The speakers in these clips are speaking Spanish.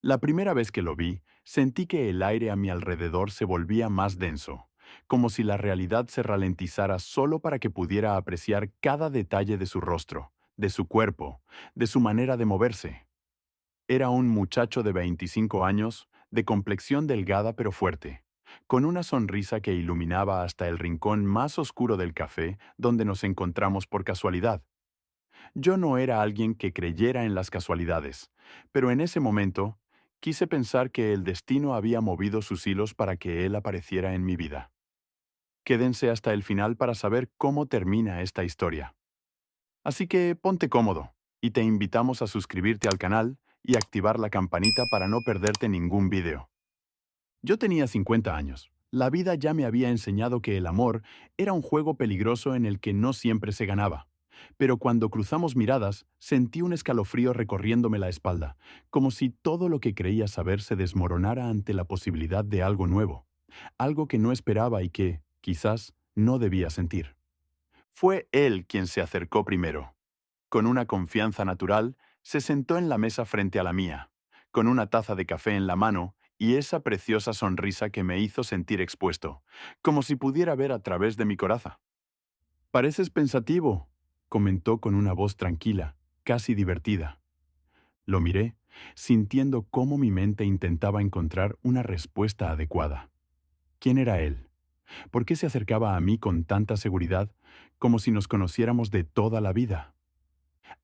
La primera vez que lo vi, sentí que el aire a mi alrededor se volvía más denso, como si la realidad se ralentizara solo para que pudiera apreciar cada detalle de su rostro, de su cuerpo, de su manera de moverse. Era un muchacho de 25 años, de complexión delgada pero fuerte, con una sonrisa que iluminaba hasta el rincón más oscuro del café donde nos encontramos por casualidad. Yo no era alguien que creyera en las casualidades, pero en ese momento quise pensar que el destino había movido sus hilos para que él apareciera en mi vida. Quédense hasta el final para saber cómo termina esta historia. Así que ponte cómodo, y te invitamos a suscribirte al canal y activar la campanita para no perderte ningún video. Yo tenía 50 años. La vida ya me había enseñado que el amor era un juego peligroso en el que no siempre se ganaba. Pero cuando cruzamos miradas, sentí un escalofrío recorriéndome la espalda, como si todo lo que creía saber se desmoronara ante la posibilidad de algo nuevo, algo que no esperaba y que, quizás, no debía sentir. Fue él quien se acercó primero. Con una confianza natural, se sentó en la mesa frente a la mía, con una taza de café en la mano y esa preciosa sonrisa que me hizo sentir expuesto, como si pudiera ver a través de mi coraza. «Pareces pensativo», comentó con una voz tranquila, casi divertida. Lo miré, sintiendo cómo mi mente intentaba encontrar una respuesta adecuada. ¿Quién era él? ¿Por qué se acercaba a mí con tanta seguridad, como si nos conociéramos de toda la vida?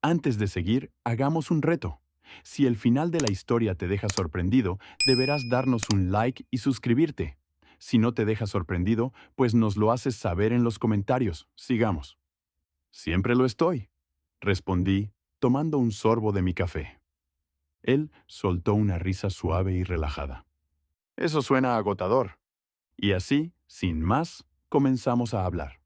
Antes de seguir, hagamos un reto. Si el final de la historia te deja sorprendido, deberás darnos un like y suscribirte. Si no te deja sorprendido, pues nos lo haces saber en los comentarios. Sigamos. Siempre lo estoy, respondí, tomando un sorbo de mi café. Él soltó una risa suave y relajada. Eso suena agotador. Y así, sin más, comenzamos a hablar.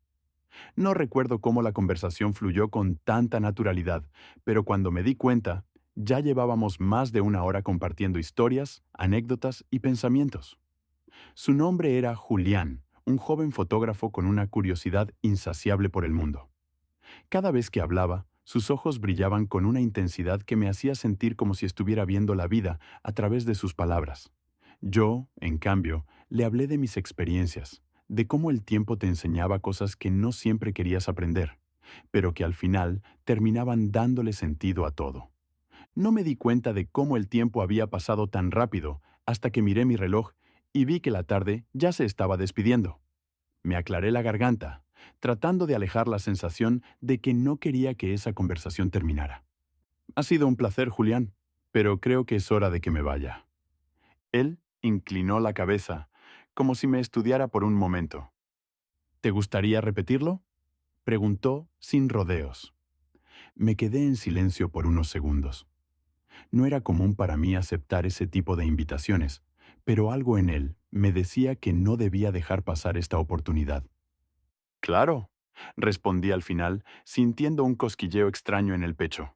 No recuerdo cómo la conversación fluyó con tanta naturalidad, pero cuando me di cuenta, ya llevábamos más de una hora compartiendo historias, anécdotas y pensamientos. Su nombre era Julián, un joven fotógrafo con una curiosidad insaciable por el mundo. Cada vez que hablaba, sus ojos brillaban con una intensidad que me hacía sentir como si estuviera viendo la vida a través de sus palabras. Yo, en cambio, le hablé de mis experiencias, de cómo el tiempo te enseñaba cosas que no siempre querías aprender, pero que al final terminaban dándole sentido a todo. No me di cuenta de cómo el tiempo había pasado tan rápido hasta que miré mi reloj y vi que la tarde ya se estaba despidiendo. Me aclaré la garganta, tratando de alejar la sensación de que no quería que esa conversación terminara. Ha sido un placer, Julián, pero creo que es hora de que me vaya. Él inclinó la cabeza, como si me estudiara por un momento. ¿Te gustaría repetirlo? Preguntó sin rodeos. Me quedé en silencio por unos segundos. No era común para mí aceptar ese tipo de invitaciones, pero algo en él me decía que no debía dejar pasar esta oportunidad. Claro, respondí al final, sintiendo un cosquilleo extraño en el pecho.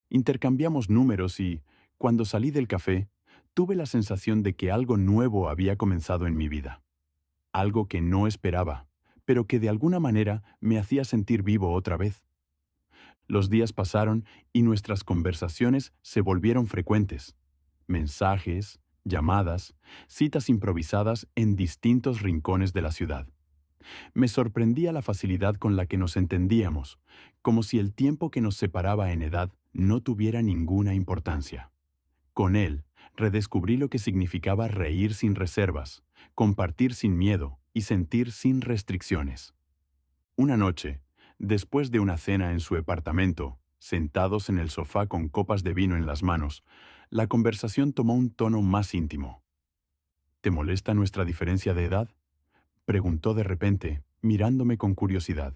Intercambiamos números y, cuando salí del café, tuve la sensación de que algo nuevo había comenzado en mi vida. Algo que no esperaba, pero que de alguna manera me hacía sentir vivo otra vez. Los días pasaron y nuestras conversaciones se volvieron frecuentes. Mensajes, llamadas, citas improvisadas en distintos rincones de la ciudad. Me sorprendía la facilidad con la que nos entendíamos, como si el tiempo que nos separaba en edad no tuviera ninguna importancia. Con él, redescubrí lo que significaba reír sin reservas, compartir sin miedo y sentir sin restricciones. Una noche, después de una cena en su departamento, sentados en el sofá con copas de vino en las manos, la conversación tomó un tono más íntimo. ¿Te molesta nuestra diferencia de edad?, preguntó de repente, mirándome con curiosidad.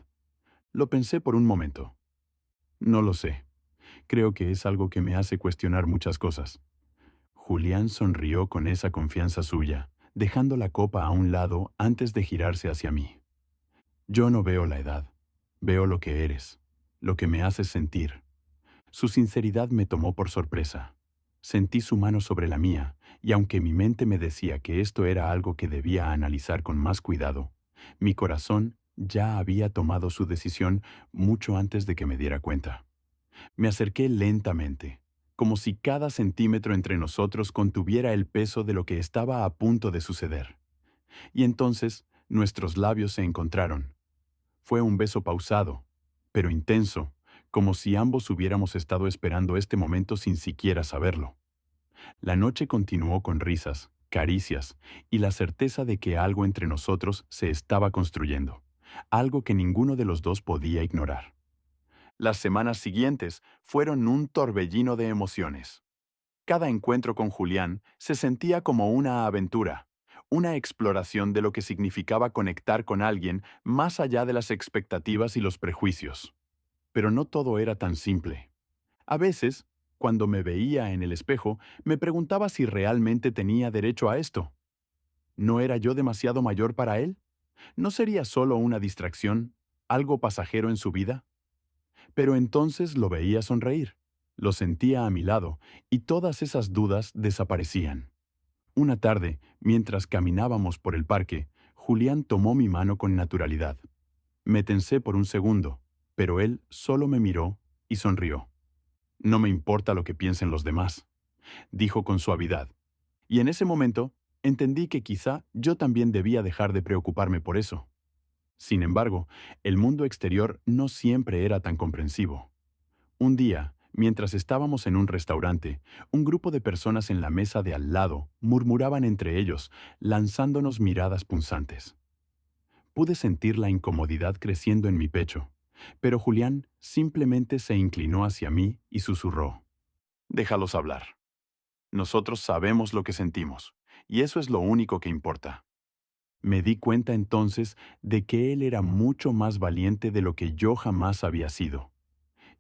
Lo pensé por un momento. No lo sé. Creo que es algo que me hace cuestionar muchas cosas. Julián sonrió con esa confianza suya, dejando la copa a un lado antes de girarse hacia mí. Yo no veo la edad. Veo lo que eres, lo que me haces sentir. Su sinceridad me tomó por sorpresa. Sentí su mano sobre la mía, y aunque mi mente me decía que esto era algo que debía analizar con más cuidado, mi corazón ya había tomado su decisión mucho antes de que me diera cuenta. Me acerqué lentamente, como si cada centímetro entre nosotros contuviera el peso de lo que estaba a punto de suceder. Y entonces nuestros labios se encontraron. Fue un beso pausado, pero intenso, como si ambos hubiéramos estado esperando este momento sin siquiera saberlo. La noche continuó con risas, caricias y la certeza de que algo entre nosotros se estaba construyendo, algo que ninguno de los dos podía ignorar. Las semanas siguientes fueron un torbellino de emociones. Cada encuentro con Julián se sentía como una aventura, una exploración de lo que significaba conectar con alguien más allá de las expectativas y los prejuicios. Pero no todo era tan simple. A veces, cuando me veía en el espejo, me preguntaba si realmente tenía derecho a esto. ¿No era yo demasiado mayor para él? ¿No sería solo una distracción, algo pasajero en su vida? Pero entonces lo veía sonreír, lo sentía a mi lado, y todas esas dudas desaparecían. Una tarde, mientras caminábamos por el parque, Julián tomó mi mano con naturalidad. Me tensé por un segundo, pero él solo me miró y sonrió. No me importa lo que piensen los demás, dijo con suavidad. Y en ese momento, entendí que quizá yo también debía dejar de preocuparme por eso. Sin embargo, el mundo exterior no siempre era tan comprensivo. Un día, mientras estábamos en un restaurante, un grupo de personas en la mesa de al lado murmuraban entre ellos, lanzándonos miradas punzantes. Pude sentir la incomodidad creciendo en mi pecho, pero Julián simplemente se inclinó hacia mí y susurró: «Déjalos hablar. Nosotros sabemos lo que sentimos, y eso es lo único que importa». Me di cuenta entonces de que él era mucho más valiente de lo que yo jamás había sido.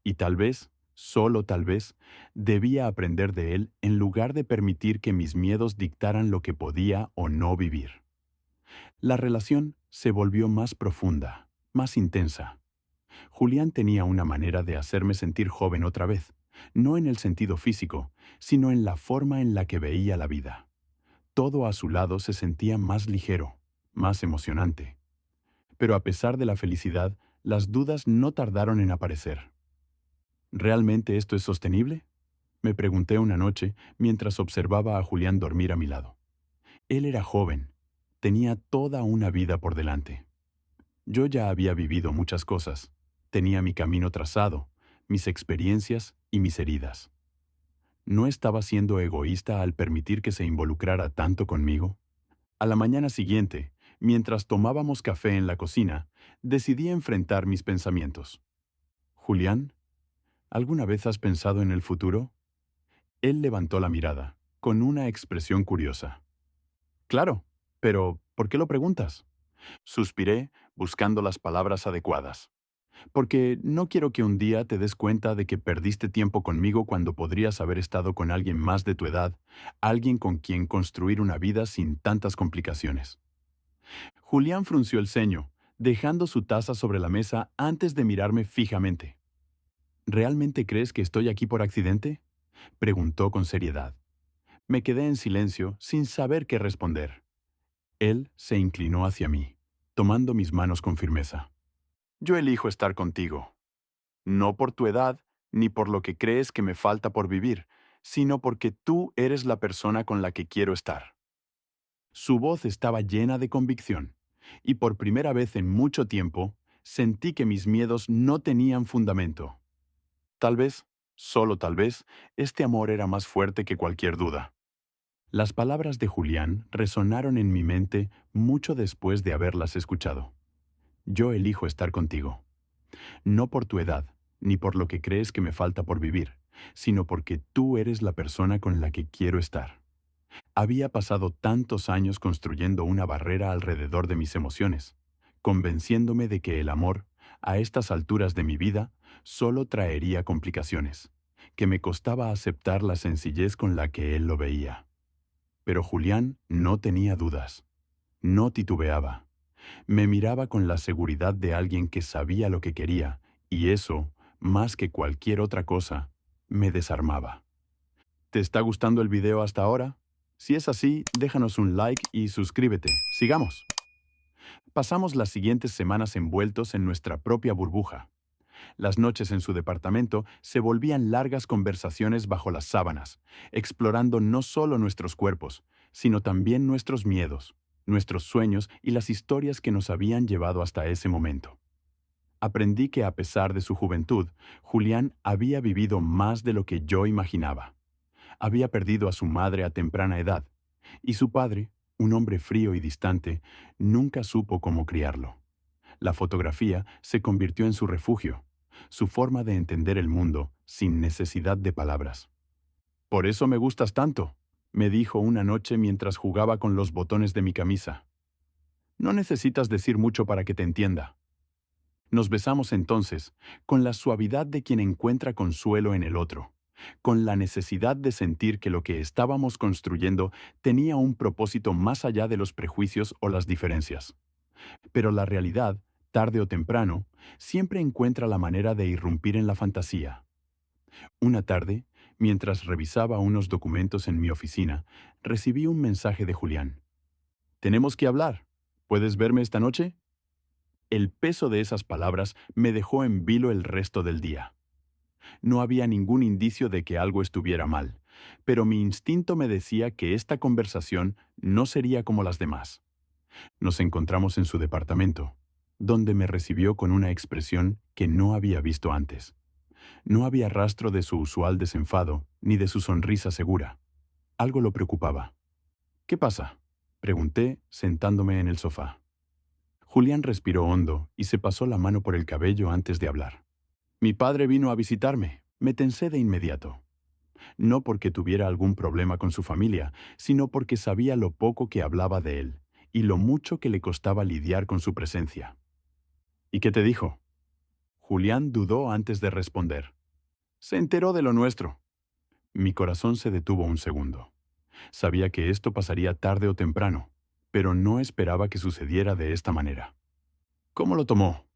Y tal vez, solo tal vez, debía aprender de él en lugar de permitir que mis miedos dictaran lo que podía o no vivir. La relación se volvió más profunda, más intensa. Julián tenía una manera de hacerme sentir joven otra vez, no en el sentido físico, sino en la forma en la que veía la vida. Todo a su lado se sentía más ligero, más emocionante. Pero a pesar de la felicidad, las dudas no tardaron en aparecer. ¿Realmente esto es sostenible?, me pregunté una noche mientras observaba a Julián dormir a mi lado. Él era joven, tenía toda una vida por delante. Yo ya había vivido muchas cosas, tenía mi camino trazado, mis experiencias y mis heridas. ¿No estaba siendo egoísta al permitir que se involucrara tanto conmigo? A la mañana siguiente, mientras tomábamos café en la cocina, decidí enfrentar mis pensamientos. Julián, ¿alguna vez has pensado en el futuro? Él levantó la mirada, con una expresión curiosa. Claro, pero ¿por qué lo preguntas? Suspiré, buscando las palabras adecuadas. Porque no quiero que un día te des cuenta de que perdiste tiempo conmigo cuando podrías haber estado con alguien más de tu edad, alguien con quien construir una vida sin tantas complicaciones. Julián frunció el ceño, dejando su taza sobre la mesa antes de mirarme fijamente. ¿Realmente crees que estoy aquí por accidente?, preguntó con seriedad. Me quedé en silencio, sin saber qué responder. Él se inclinó hacia mí, tomando mis manos con firmeza. Yo elijo estar contigo, no por tu edad, ni por lo que crees que me falta por vivir, sino porque tú eres la persona con la que quiero estar. Su voz estaba llena de convicción, y por primera vez en mucho tiempo, sentí que mis miedos no tenían fundamento. Tal vez, solo tal vez, este amor era más fuerte que cualquier duda. Las palabras de Julián resonaron en mi mente mucho después de haberlas escuchado. Yo elijo estar contigo. No por tu edad, ni por lo que crees que me falta por vivir, sino porque tú eres la persona con la que quiero estar. Había pasado tantos años construyendo una barrera alrededor de mis emociones, convenciéndome de que el amor, a estas alturas de mi vida, solo traería complicaciones, que me costaba aceptar la sencillez con la que él lo veía. Pero Julián no tenía dudas, no titubeaba. Me miraba con la seguridad de alguien que sabía lo que quería, y eso, más que cualquier otra cosa, me desarmaba. ¿Te está gustando el video hasta ahora? Si es así, déjanos un like y suscríbete. ¡Sigamos! Pasamos las siguientes semanas envueltos en nuestra propia burbuja. Las noches en su departamento se volvían largas conversaciones bajo las sábanas, explorando no solo nuestros cuerpos, sino también nuestros miedos, nuestros sueños y las historias que nos habían llevado hasta ese momento. Aprendí que a pesar de su juventud, Julián había vivido más de lo que yo imaginaba. Había perdido a su madre a temprana edad, y su padre, un hombre frío y distante, nunca supo cómo criarlo. La fotografía se convirtió en su refugio, su forma de entender el mundo sin necesidad de palabras. «Por eso me gustas tanto», me dijo una noche mientras jugaba con los botones de mi camisa. «No necesitas decir mucho para que te entienda». Nos besamos entonces, con la suavidad de quien encuentra consuelo en el otro, con la necesidad de sentir que lo que estábamos construyendo tenía un propósito más allá de los prejuicios o las diferencias. Pero la realidad, tarde o temprano, siempre encuentra la manera de irrumpir en la fantasía. Una tarde, mientras revisaba unos documentos en mi oficina, recibí un mensaje de Julián. «Tenemos que hablar. ¿Puedes verme esta noche?». El peso de esas palabras me dejó en vilo el resto del día. No había ningún indicio de que algo estuviera mal, pero mi instinto me decía que esta conversación no sería como las demás. Nos encontramos en su departamento, donde me recibió con una expresión que no había visto antes. No había rastro de su usual desenfado, ni de su sonrisa segura. Algo lo preocupaba. «¿Qué pasa?», pregunté, sentándome en el sofá. Julián respiró hondo y se pasó la mano por el cabello antes de hablar. «Mi padre vino a visitarme». Me tensé de inmediato. No porque tuviera algún problema con su familia, sino porque sabía lo poco que hablaba de él y lo mucho que le costaba lidiar con su presencia. «¿Y qué te dijo?». Julián dudó antes de responder. «Se enteró de lo nuestro». Mi corazón se detuvo un segundo. Sabía que esto pasaría tarde o temprano, pero no esperaba que sucediera de esta manera. «¿Cómo lo tomó?».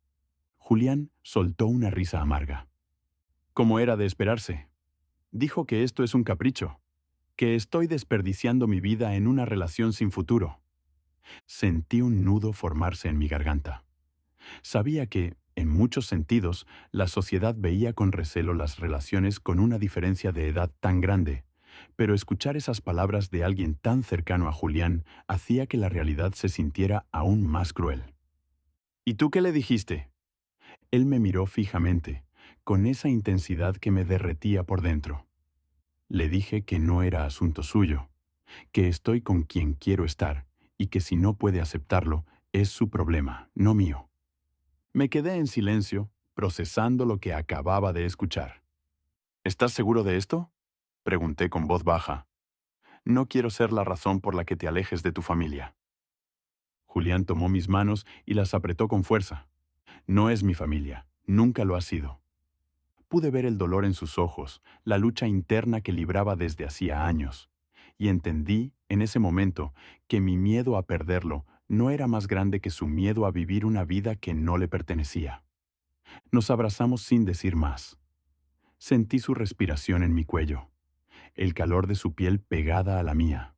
Julián soltó una risa amarga. «Como era de esperarse. Dijo que esto es un capricho, que estoy desperdiciando mi vida en una relación sin futuro». Sentí un nudo formarse en mi garganta. Sabía que, en muchos sentidos, la sociedad veía con recelo las relaciones con una diferencia de edad tan grande, pero escuchar esas palabras de alguien tan cercano a Julián hacía que la realidad se sintiera aún más cruel. «¿Y tú qué le dijiste?». Él me miró fijamente, con esa intensidad que me derretía por dentro. Le dije que no era asunto suyo, que estoy con quien quiero estar y que si no puede aceptarlo, es su problema, no mío. Me quedé en silencio, procesando lo que acababa de escuchar. «¿Estás seguro de esto?», pregunté con voz baja. «No quiero ser la razón por la que te alejes de tu familia». Julián tomó mis manos y las apretó con fuerza. «No es mi familia, nunca lo ha sido». Pude ver el dolor en sus ojos, la lucha interna que libraba desde hacía años, y entendí, en ese momento, que mi miedo a perderlo no era más grande que su miedo a vivir una vida que no le pertenecía. Nos abrazamos sin decir más. Sentí su respiración en mi cuello, el calor de su piel pegada a la mía,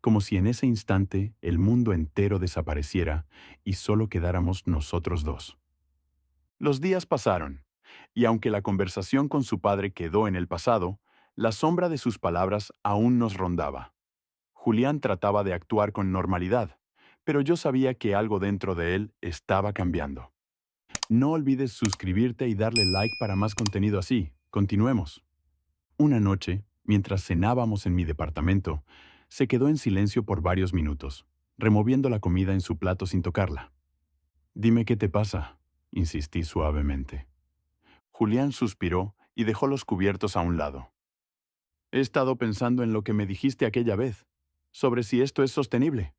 como si en ese instante el mundo entero desapareciera y solo quedáramos nosotros dos. Los días pasaron, y aunque la conversación con su padre quedó en el pasado, la sombra de sus palabras aún nos rondaba. Julián trataba de actuar con normalidad, pero yo sabía que algo dentro de él estaba cambiando. No olvides suscribirte y darle like para más contenido así. Continuemos. Una noche, mientras cenábamos en mi departamento, se quedó en silencio por varios minutos, removiendo la comida en su plato sin tocarla. «Dime qué te pasa», insistí suavemente. Julián suspiró y dejó los cubiertos a un lado. «He estado pensando en lo que me dijiste aquella vez, sobre si esto es sostenible».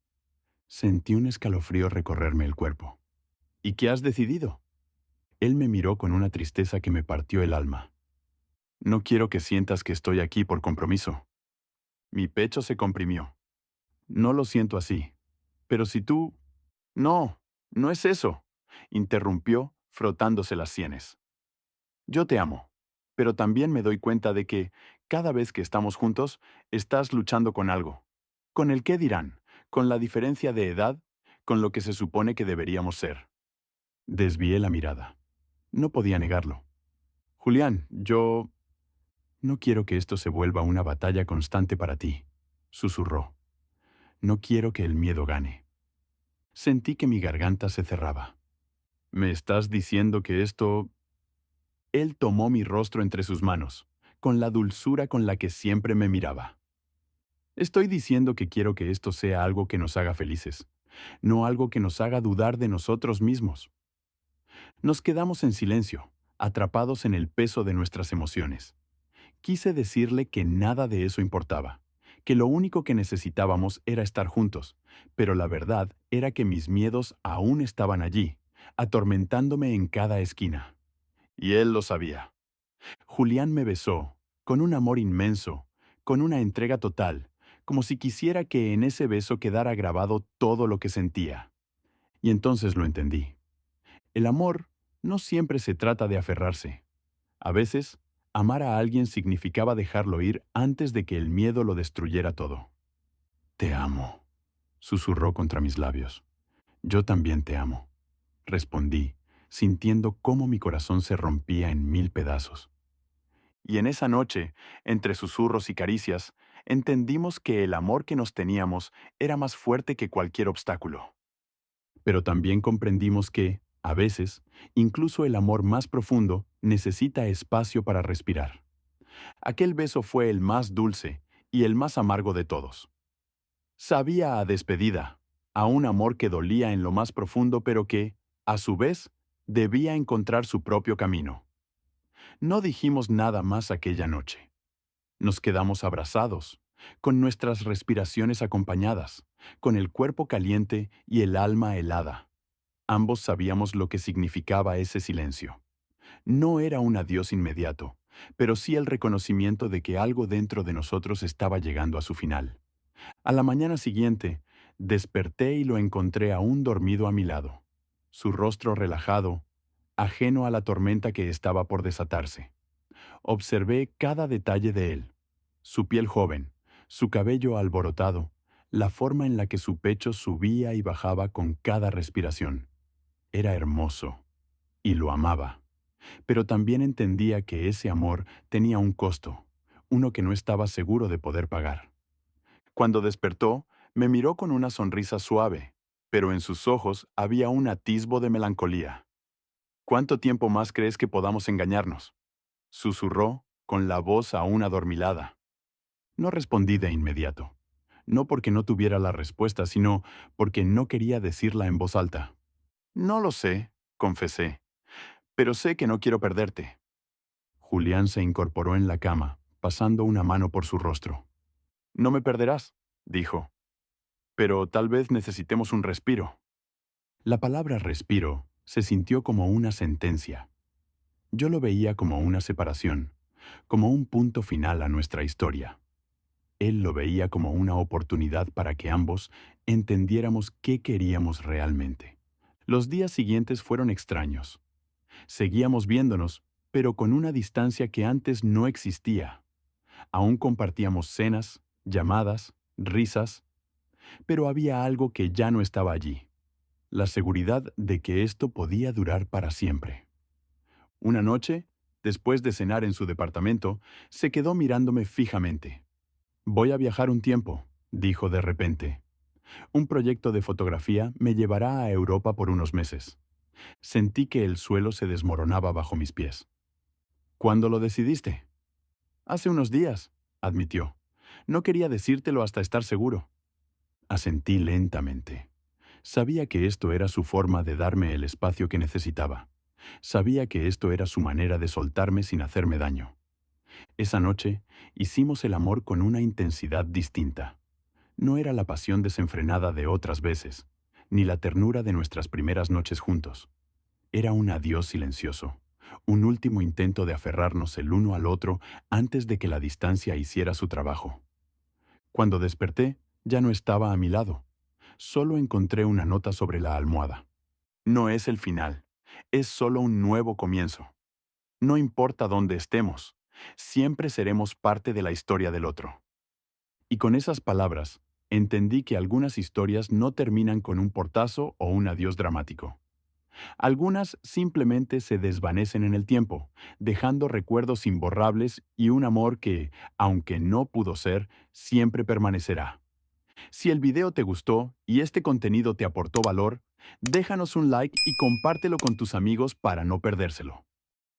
Sentí un escalofrío recorrerme el cuerpo. «¿Y qué has decidido?». Él me miró con una tristeza que me partió el alma. «No quiero que sientas que estoy aquí por compromiso». Mi pecho se comprimió. «No lo siento así. Pero si tú...». «No, no es eso», interrumpió, frotándose las sienes. «Yo te amo, pero también me doy cuenta de que, cada vez que estamos juntos, estás luchando con algo. Con el qué dirán, con la diferencia de edad, con lo que se supone que deberíamos ser». Desvié la mirada. No podía negarlo. Julián, yo no quiero que esto se vuelva una batalla constante para ti, susurró. No quiero que el miedo gane. Sentí que mi garganta se cerraba. ¿Me estás diciendo que esto...? Él tomó mi rostro entre sus manos, con la dulzura con la que siempre me miraba. Estoy diciendo que quiero que esto sea algo que nos haga felices, no algo que nos haga dudar de nosotros mismos. Nos quedamos en silencio, atrapados en el peso de nuestras emociones. Quise decirle que nada de eso importaba, que lo único que necesitábamos era estar juntos, pero la verdad era que mis miedos aún estaban allí, atormentándome en cada esquina. Y él lo sabía. Julián me besó, con un amor inmenso, con una entrega total, como si quisiera que en ese beso quedara grabado todo lo que sentía. Y entonces lo entendí. El amor no siempre se trata de aferrarse. A veces, amar a alguien significaba dejarlo ir antes de que el miedo lo destruyera todo. Te amo, susurró contra mis labios. Yo también te amo, respondí, sintiendo cómo mi corazón se rompía en mil pedazos. Y en esa noche, entre susurros y caricias, entendimos que el amor que nos teníamos era más fuerte que cualquier obstáculo. Pero también comprendimos que, a veces, incluso el amor más profundo necesita espacio para respirar. Aquel beso fue el más dulce y el más amargo de todos. Sabía a despedida, a un amor que dolía en lo más profundo pero que, a su vez, debía encontrar su propio camino. No dijimos nada más aquella noche. Nos quedamos abrazados, con nuestras respiraciones acompañadas, con el cuerpo caliente y el alma helada. Ambos sabíamos lo que significaba ese silencio. No era un adiós inmediato, pero sí el reconocimiento de que algo dentro de nosotros estaba llegando a su final. A la mañana siguiente, desperté y lo encontré aún dormido a mi lado, su rostro relajado, ajeno a la tormenta que estaba por desatarse. Observé cada detalle de él, su piel joven, su cabello alborotado, la forma en la que su pecho subía y bajaba con cada respiración. Era hermoso, y lo amaba. Pero también entendía que ese amor tenía un costo, uno que no estaba seguro de poder pagar. Cuando despertó, me miró con una sonrisa suave, pero en sus ojos había un atisbo de melancolía. ¿Cuánto tiempo más crees que podamos engañarnos?, susurró, con la voz aún adormilada. No respondí de inmediato. No porque no tuviera la respuesta, sino porque no quería decirla en voz alta. No lo sé, confesé, pero sé que no quiero perderte. Julián se incorporó en la cama, pasando una mano por su rostro. No me perderás, dijo, pero tal vez necesitemos un respiro. La palabra respiro se sintió como una sentencia. Yo lo veía como una separación, como un punto final a nuestra historia. Él lo veía como una oportunidad para que ambos entendiéramos qué queríamos realmente. Los días siguientes fueron extraños. Seguíamos viéndonos, pero con una distancia que antes no existía. Aún compartíamos cenas, llamadas, risas, pero había algo que ya no estaba allí: la seguridad de que esto podía durar para siempre. Una noche, después de cenar en su departamento, se quedó mirándome fijamente. Voy a viajar un tiempo, dijo de repente. Un proyecto de fotografía me llevará a Europa por unos meses. Sentí que el suelo se desmoronaba bajo mis pies. ¿Cuándo lo decidiste? Hace unos días, admitió. No quería decírtelo hasta estar seguro. Asentí lentamente. Sabía que esto era su forma de darme el espacio que necesitaba. Sabía que esto era su manera de soltarme sin hacerme daño. Esa noche hicimos el amor con una intensidad distinta. No era la pasión desenfrenada de otras veces, ni la ternura de nuestras primeras noches juntos. Era un adiós silencioso, un último intento de aferrarnos el uno al otro antes de que la distancia hiciera su trabajo. Cuando desperté, ya no estaba a mi lado. Solo encontré una nota sobre la almohada. No es el final, es solo un nuevo comienzo. No importa dónde estemos, siempre seremos parte de la historia del otro. Y con esas palabras, entendí que algunas historias no terminan con un portazo o un adiós dramático. Algunas simplemente se desvanecen en el tiempo, dejando recuerdos imborrables y un amor que, aunque no pudo ser, siempre permanecerá. Si el video te gustó y este contenido te aportó valor, déjanos un like y compártelo con tus amigos para no perdérselo.